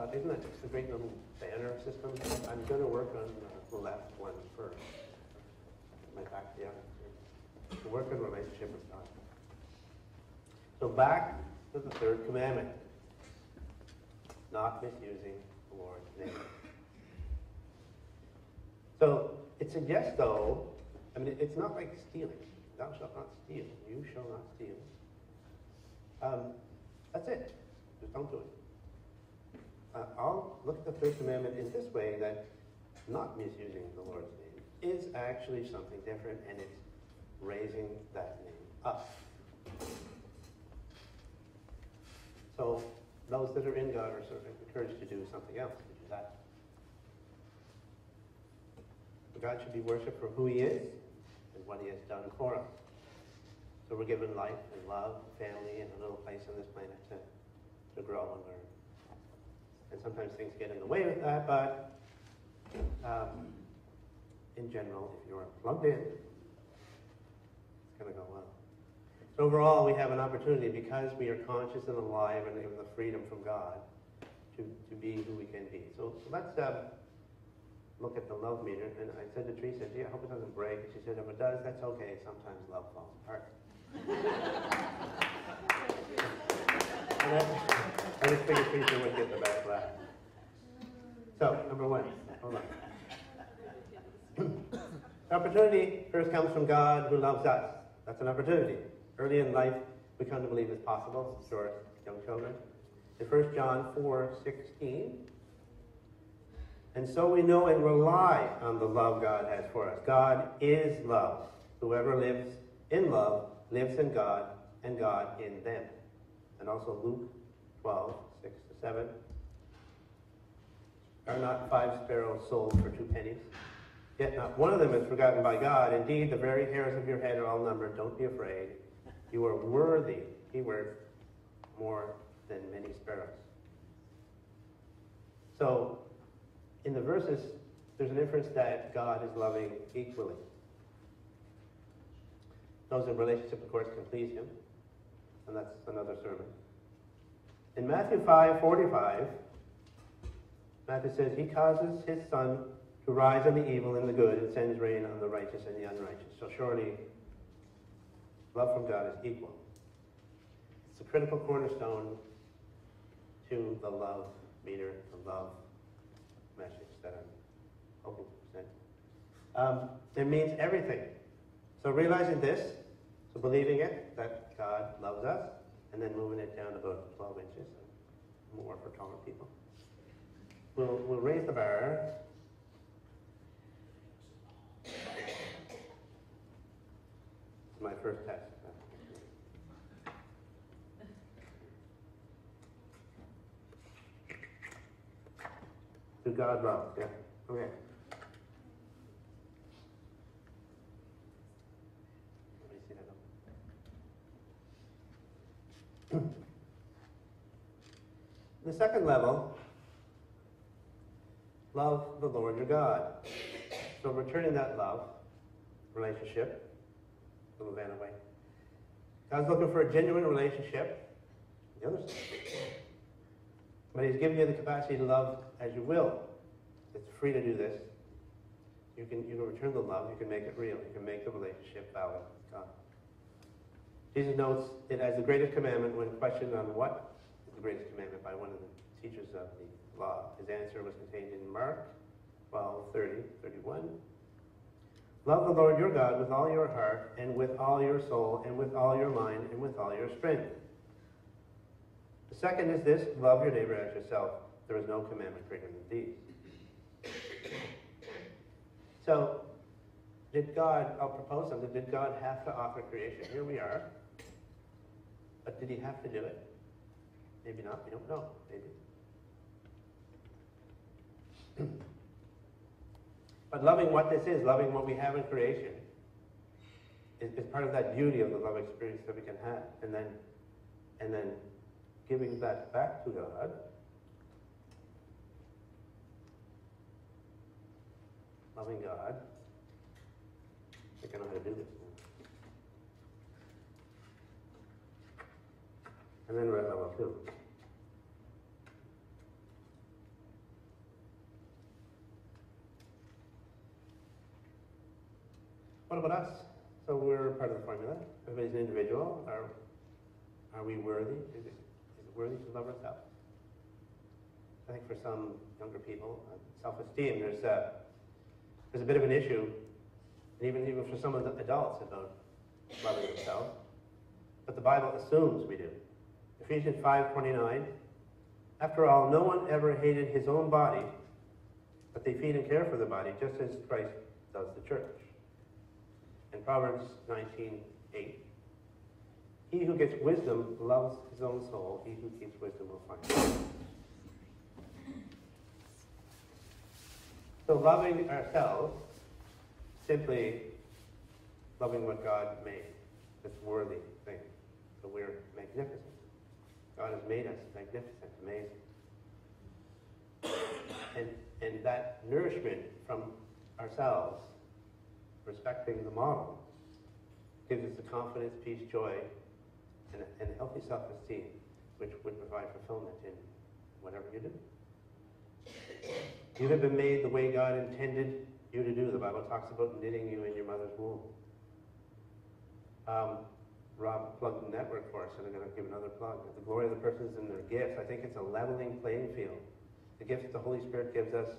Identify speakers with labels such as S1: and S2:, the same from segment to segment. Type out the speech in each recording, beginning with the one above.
S1: Isn't that just a great little banner system? I'm going to work on the left one first. My back, yeah. To work in relationship with God. So back to the third commandment. Not misusing the Lord's name. So it suggests, though, I mean, it's not like stealing. Thou shalt not steal. You shall not steal. That's it. Just don't do it. I'll look at the third commandment in this way, that not misusing the Lord's name is actually something different, and it's raising that name up. So those that are in God are sort of encouraged to do something else, to do that. God should be worshipped for who he is and what he has done for us. So we're given life and love, family, and a little place on this planet to grow and learn. And sometimes things get in the way of that, but in general, if you're plugged in, it's going to go well. So overall, we have an opportunity, because we are conscious and alive and given the freedom from God, to be who we can be. So let's look at the love meter. And I said to Teresa, gee, I hope it doesn't break. And she said, if it does, that's okay. Sometimes love falls apart. I just figured Teresa would get the best laugh. So, number one. Hold on. Opportunity first comes from God, who loves us. That's an opportunity. Early in life, we come to believe it's possible for young children. In 1 John 4:16, and so we know and rely on the love God has for us. God is love. Whoever lives in love lives in God, and God in them. And also Luke 12:6-7. Are not 5 sparrows sold for 2 pennies? Yet not one of them is forgotten by God. Indeed, the very hairs of your head are all numbered. Don't be afraid. You are worthy, keyword, more than many sparrows. So, in the verses, there's an inference that God is loving equally. Those in relationship, of course, can please him. And that's another sermon. In Matthew 5:45, Matthew says, he causes his sun to rise on the evil and the good, and sends rain on the righteous and the unrighteous. So surely, love from God is equal. It's a critical cornerstone to the love meter, the love message that I'm hoping to present. It means everything. So realizing this, so believing it, that God loves us, and then moving it down about 12 inches, more for taller people. We'll raise the bar. It's my first test. To God love, yeah. Okay. Let me see that up. The second level, love the Lord your God. So returning that love relationship, a little van away. God's looking for a genuine relationship. The other side. But he's given you the capacity to love as you will. It's free to do this. You can return the love. You can make it real. You can make the relationship valid with God. Jesus notes it as the greatest commandment when questioned on what is the greatest commandment by one of the teachers of the law. His answer was contained in Mark 12:30-31. Love the Lord your God with all your heart, and with all your soul, and with all your mind, and with all your strength. The second is this: love your neighbor as yourself. There is no commandment greater than these. So, did God, I'll propose something, did God have to offer creation? Here we are. But did he have to do it? Maybe not, we don't know. Maybe. But loving what this is, loving what we have in creation, is part of that beauty of the love experience that we can have. And then giving that back to God, loving God. I think I know how to do this now. And then we're at level 2. What about us? So we're part of the formula. Everybody's an individual. Are we worthy? Is it worthy to love ourselves? I think for some younger people, self-esteem, there's a bit of an issue, and even for some of the adults about loving themselves. But the Bible assumes we do. Ephesians 5:29. After all, no one ever hated his own body, but they feed and care for the body, just as Christ does the church. In Proverbs 19:8, he who gets wisdom loves his own soul. He who keeps wisdom will find it. So loving ourselves, simply loving what God made, this worthy thing. So we're magnificent. God has made us magnificent, amazing. And that nourishment from ourselves, respecting the model, gives us the confidence, peace, joy, and a healthy self-esteem, which would provide fulfillment in whatever you do. You have been made the way God intended you to do. The Bible talks about knitting you in your mother's womb. Rob plugged the network for us, and I'm going to give another plug. The glory of the persons and their gifts. I think it's a leveling playing field. The gifts that the Holy Spirit gives us.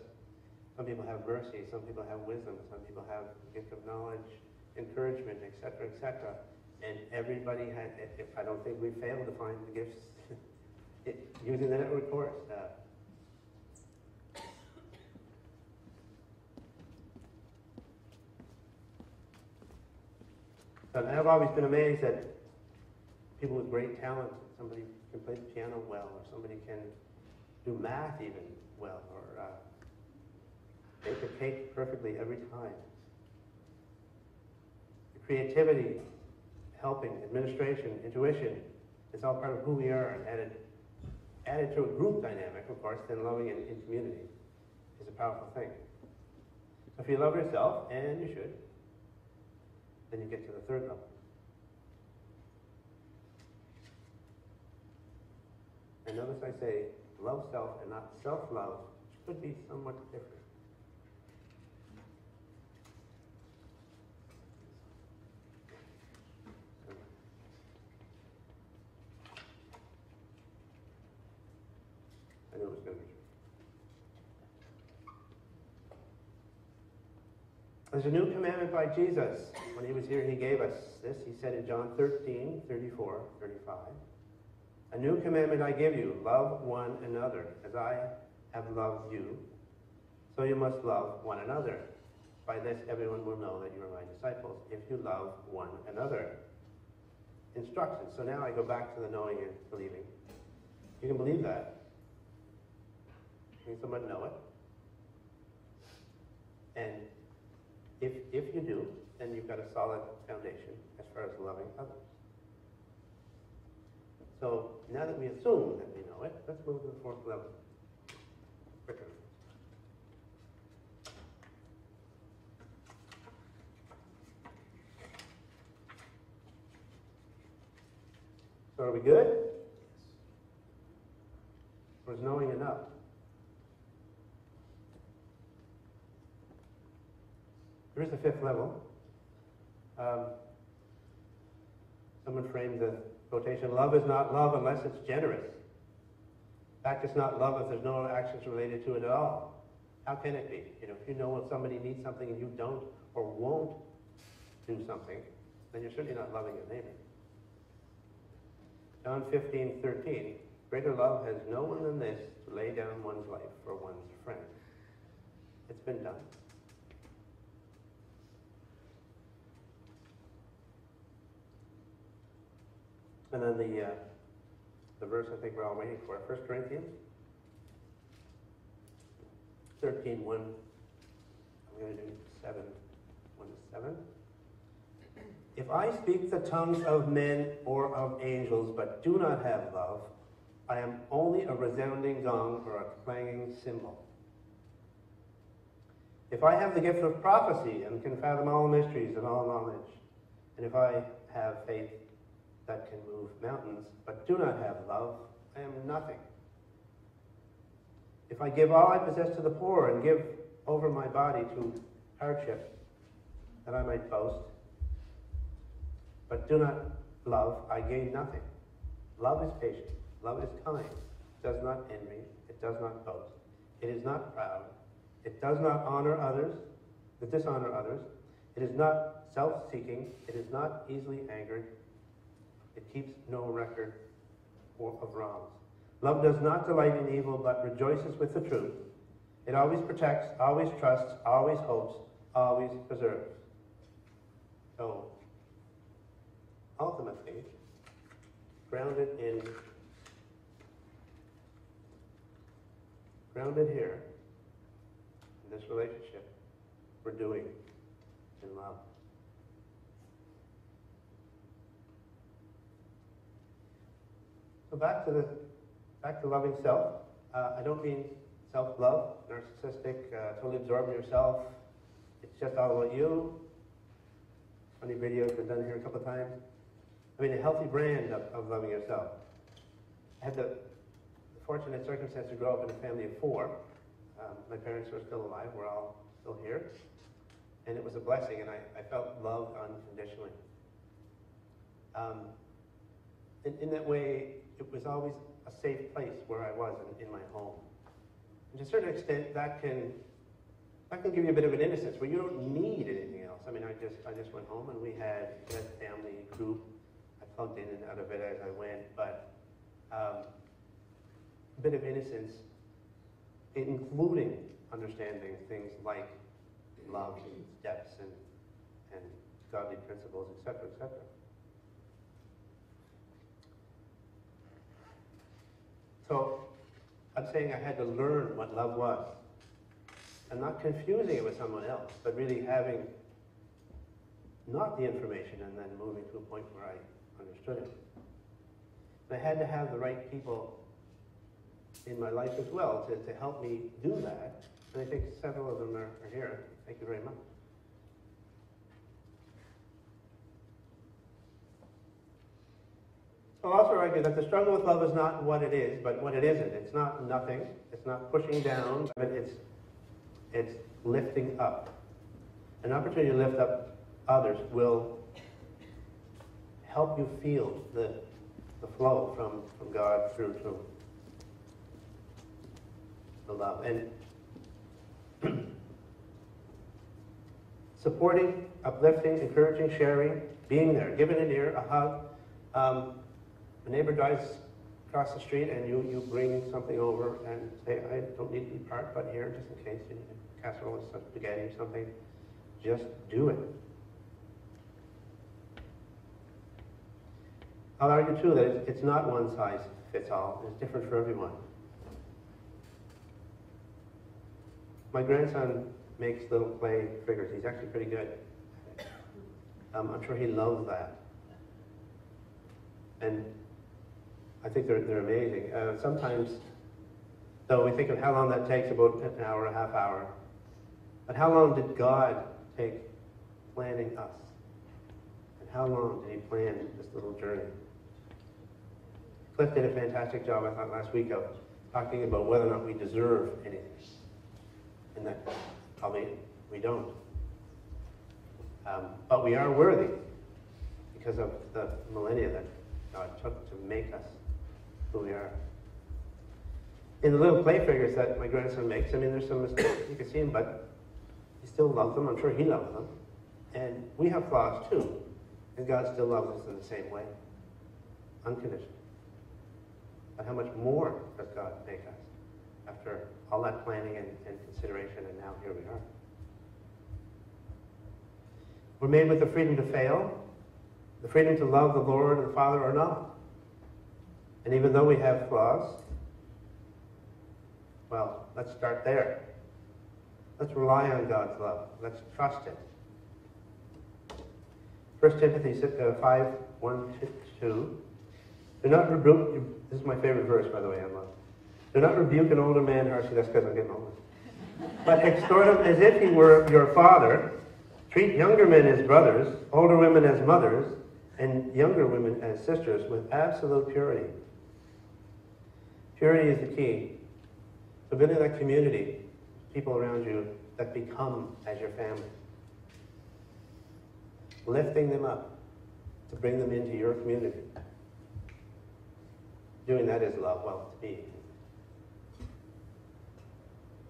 S1: Some people have mercy, some people have wisdom, some people have the gift of knowledge, encouragement, etc., etc. And everybody has, I don't think we failed to find the gifts using the network course. But I've always been amazed that people with great talent, somebody can play the piano well, or somebody can do math even well, or bake a cake perfectly every time. The creativity, helping, administration, intuition, it's all part of who we are, and added to a group dynamic, of course, then loving in community is a powerful thing. So if you love yourself, and you should, then you get to the third level. And notice I say love self and not self-love, which could be somewhat different. I knew it was going to be. There's a new commandment by Jesus. When he was here, he gave us this. He said in John 13:34, 35, a new commandment I give you, love one another. As I have loved you, so you must love one another. By this, everyone will know that you are my disciples, if you love one another. Instructions. So now I go back to the knowing and believing. You can believe that. You can somewhat know it. And if you do, then you've got a solid foundation as far as loving others. So now that we assume that we know it, let's move to the fourth level. Quicker. So are we good? Or is knowing enough? Here's the fifth level. Someone framed the quotation, love is not love unless it's generous. In fact, it's not love if there's no actions related to it at all. How can it be? You know, if you know if somebody needs something and you don't or won't do something, then you're certainly not loving your neighbor. John 15:13, greater love has no one than this, to lay down one's life for one's friend. It's been done. And then the verse I think we're all waiting for, 1 Corinthians 13:1. I'm going to do 7, 1 to 7. If I speak the tongues of men or of angels, but do not have love, I am only a resounding gong or a clanging cymbal. If I have the gift of prophecy and can fathom all mysteries and all knowledge, and if I have faith that can move mountains, but do not have love, I am nothing. If I give all I possess to the poor and give over my body to hardship, that I might boast. But do not love, I gain nothing. Love is patient. Love is kind. It does not envy. It does not boast. It is not proud. It does not dishonor others. It is not self-seeking. It is not easily angered. It keeps no record of wrongs. Love does not delight in evil, but rejoices with the truth. It always protects, always trusts, always hopes, always preserves. So, ultimately, grounded here, in this relationship, we're doing in love. So back to loving self. I don't mean self-love, narcissistic, totally absorbed in yourself. It's just all about you. Funny videos been done here a couple of times. I mean, a healthy brand of loving yourself. I had the fortunate circumstance to grow up in a family of 4. My parents are still alive. We're all still here. And it was a blessing, and I felt loved unconditionally. In that way, it was always a safe place where I was in my home. And to a certain extent, that can give you a bit of an innocence where you don't need anything else. I mean, I just went home and we had a family group. I plugged in and out of it as I went, but a bit of innocence, including understanding things like love and steps and godly principles, etc., etc. So I'm saying I had to learn what love was. And not confusing it with someone else, but really having not the information and then moving to a point where I understood it. And I had to have the right people in my life as well to help me do that. And I think several of them are here. Thank you very much. I'll also argue that the struggle with love is not what it is, but what it isn't. It's not nothing. It's not pushing down, but it's lifting up. An opportunity to lift up others will help you feel the flow from God through to the love. And supporting, uplifting, encouraging, sharing, being there, giving an ear, a hug. A neighbor drives across the street and you bring something over and say, I don't need to be part, but here, just in case, you need a casserole or some spaghetti or something, just do it. I'll argue too that it's not one size fits all. It's different for everyone. My grandson makes little clay figures. He's actually pretty good. I'm sure he loves that. And I think they're amazing. Sometimes, though, we think of how long that takes, about an hour, a half hour. But how long did God take planning us? And how long did he plan this little journey? Cliff did a fantastic job, I thought, last week of talking about whether or not we deserve anything. And that probably we don't. But we are worthy because of the millennia that God took to make us who we are. In the little clay figures that my grandson makes, I mean, there's some mistakes. You can see him, but he still loves them. I'm sure he loves them. And we have flaws too. And God still loves us in the same way. Unconditionally. But how much more does God make us after all that planning and consideration, and now here we are. We're made with the freedom to fail, the freedom to love the Lord and the Father or not. And even though we have flaws, well, let's start there. Let's rely on God's love. Let's trust it. 1 Timothy 5, 1 to 2. Do not rebuke, this is my favorite verse, by the way, I love. Do not rebuke an older man harshly, that's because I'm getting older. But exhort him as if he were your father. Treat younger men as brothers, older women as mothers, and younger women as sisters with absolute purity. Purity is the key. So building that community, people around you that become as your family. lifting them up to bring them into your community. Doing that is love, well, to me.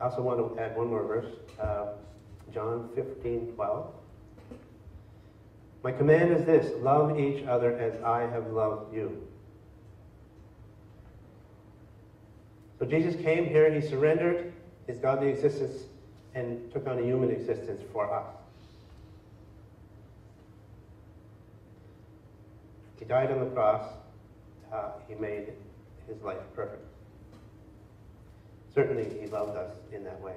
S1: I also want to add one more verse, John 15:12. My command is this, love each other as I have loved you. So Jesus came here, he surrendered his godly existence and took on a human existence for us. He died on the cross. He made his life perfect. Certainly, he loved us in that way.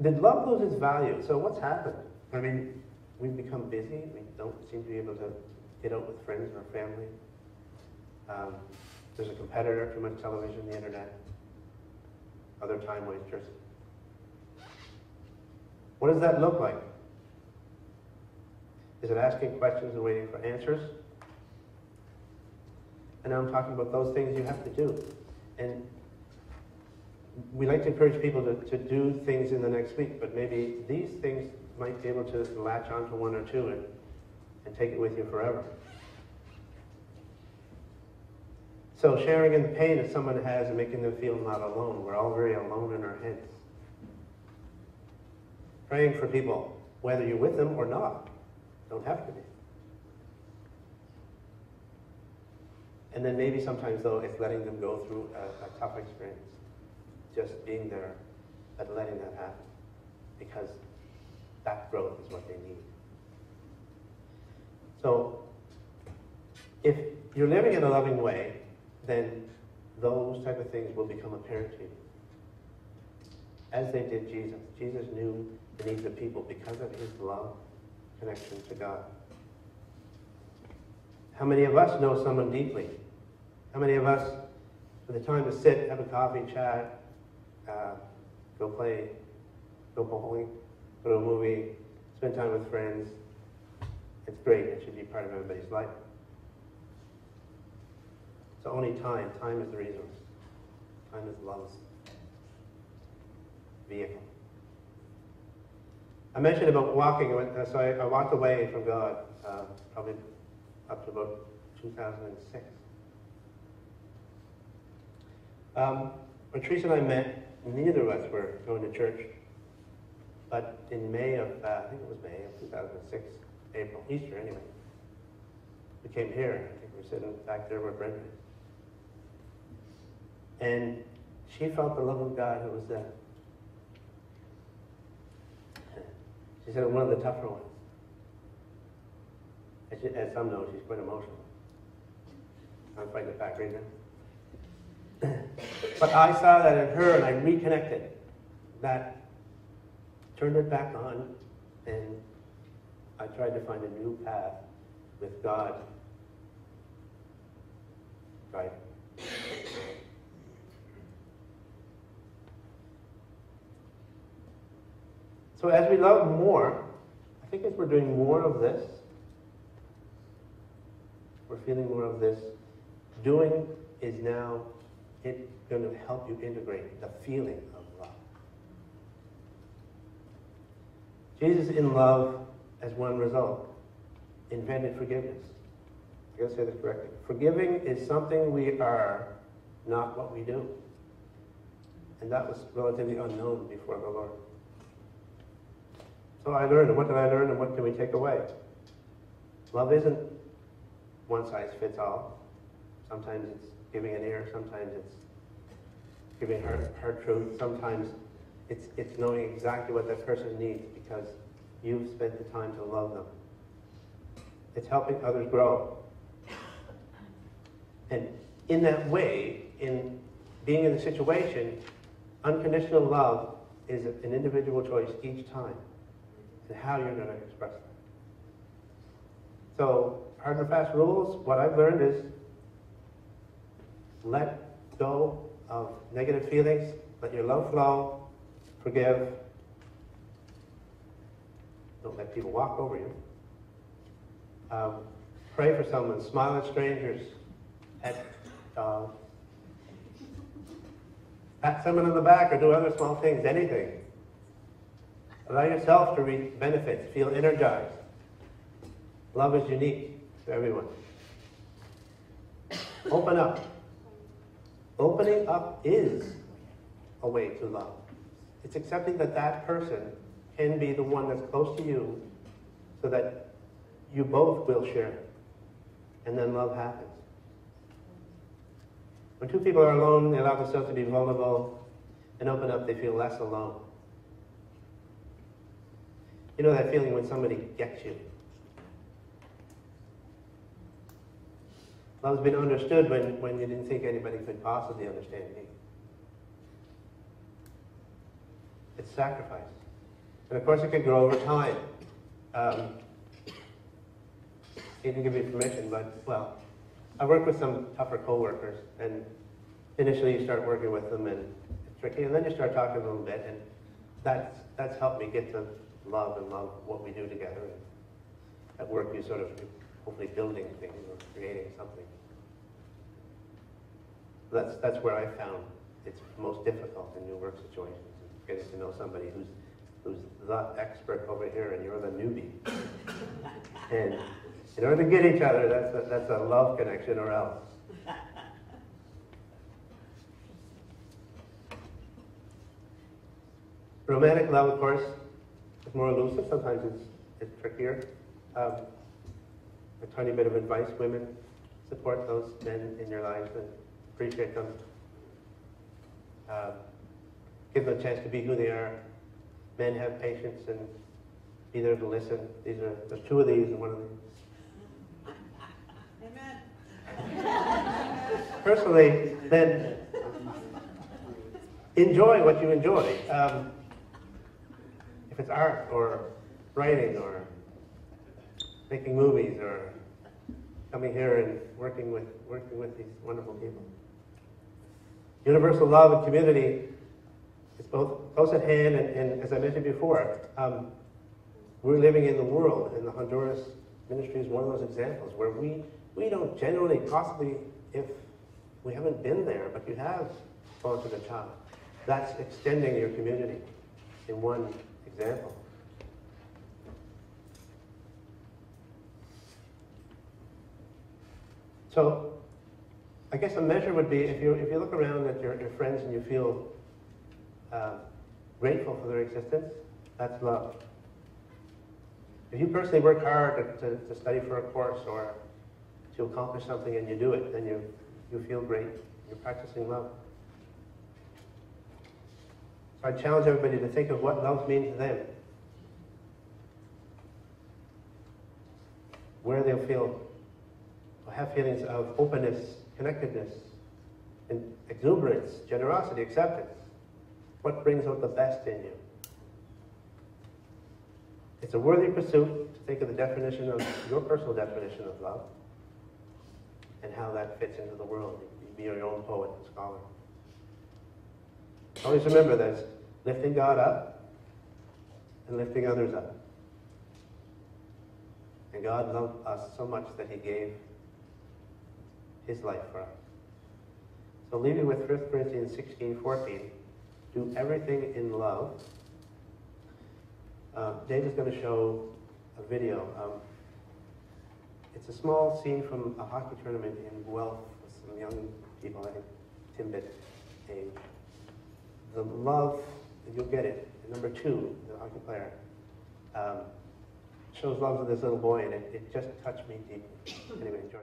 S1: Did love lose its value? So what's happened? I mean, we've become busy. We don't seem to be able to get out with friends or family. There's a competitor, too much television, the internet, other time wasters. What does that look like? Is it asking questions and waiting for answers? And now I'm talking about those things you have to do. And we like to encourage people to do things in the next week, but maybe these things might be able to latch onto one or two and take it with you forever. So sharing in the pain that someone has and making them feel not alone. We're all very alone in our heads. Praying for people, whether you're with them or not. Don't have to be. And then maybe sometimes, though, it's letting them go through a tough experience. Just being there and letting that happen. Because that growth is what they need. So, if you're living in a loving way, then those type of things will become apparent to you. As they did Jesus. Jesus knew the needs of people because of his love, connection to God. How many of us know someone deeply? How many of us, for the time to sit, have a coffee, chat, go play, go bowling, go to a movie, spend time with friends? It's great. It should be part of everybody's life. So only time. Time is the resource. Time is love's vehicle. I mentioned about walking. So I walked away from God probably up to about 2006. When Teresa and I met, neither of us were going to church. But in May of, I think it was May of 2006, April, Easter anyway, we came here. I think we were sitting back there where Brenda is. And she felt the love of God who was there. She said it was one of the tougher ones. As some know, she's quite emotional. I'm fighting it back right now. But I saw that in her and I reconnected. That turned it back on, and I tried to find a new path with God. Right? So as we love more, I think as we're doing more of this, we're feeling more of this, doing is now going to help you integrate the feeling of love. Jesus in love, as one result, invented forgiveness. I gotta say this correctly. Forgiving is something we are, not what we do. And that was relatively unknown before the Lord. So I learned, and what did I learn, and what can we take away? Love isn't one size fits all. Sometimes it's giving an ear, sometimes it's giving her truth, sometimes it's knowing exactly what that person needs because you've spent the time to love them. It's helping others grow. And in that way, in being in a situation, unconditional love is an individual choice each time and how you're going to express that. So, hard and fast rules, what I've learned is let go of negative feelings, let your love flow, forgive. Don't let people walk over you. Pray for someone, smile at strangers, pet dogs. Pat someone on the back or do other small things, anything. Allow yourself to reap benefits, feel energized. Love is unique to everyone. Open up. Opening up is a way to love. It's accepting that that person can be the one that's close to you so that you both will share. And then love happens. When two people are alone, they allow themselves to be vulnerable and open up, they feel less alone. You know that feeling when somebody gets you. Love's been understood when you didn't think anybody could possibly understand me. It's sacrifice. And of course it can grow over time. He didn't give me permission, but, well, I worked with some tougher co-workers, and initially you start working with them, and it's tricky, and then you start talking a little bit, and that's helped me get to love what we do together. And at work you sort of hopefully building things or creating something. That's where I found it's most difficult in new work situations, getting to know somebody who's the expert over here and you're the newbie. And in order to get each other, that's a love connection or else. Romantic love, of course, is more elusive. Sometimes it's trickier. A tiny bit of advice, women, support those men in your lives and appreciate them. Give them a chance to be who they are. Men have patience and be there to listen. There's two of these and one of these.
S2: Amen.
S1: Personally, then, enjoy what you enjoy. If it's art or writing or making movies or coming here and working with these wonderful people. Universal love and community is both close at hand and as I mentioned before, we're living in the world, and the Honduras ministry is one of those examples where we don't generally, possibly if we haven't been there, but you have sponsored a child. That's extending your community in one example. So, I guess a measure would be if you look around at your friends and you feel grateful for their existence, that's love. If you personally work hard to study for a course or to accomplish something and you do it, then you feel great. You're practicing love. So I challenge everybody to think of what love means to them. Where they'll have feelings of openness, connectedness, and exuberance, generosity, acceptance. What brings out the best in you? It's a worthy pursuit to think of the definition of your personal definition of love and how that fits into the world. You be your own poet and scholar. Always remember there's lifting God up and lifting others up. And God loved us so much that he gave his life for us. So leaving with 1 Corinthians 16:14, do everything in love. Dave is going to show a video. It's a small scene from a hockey tournament in Guelph with some young people, I think Timbit age. The love, you'll get it. Number 2, the hockey player, shows love to this little boy, and it just touched me deeply. Anyway, enjoy.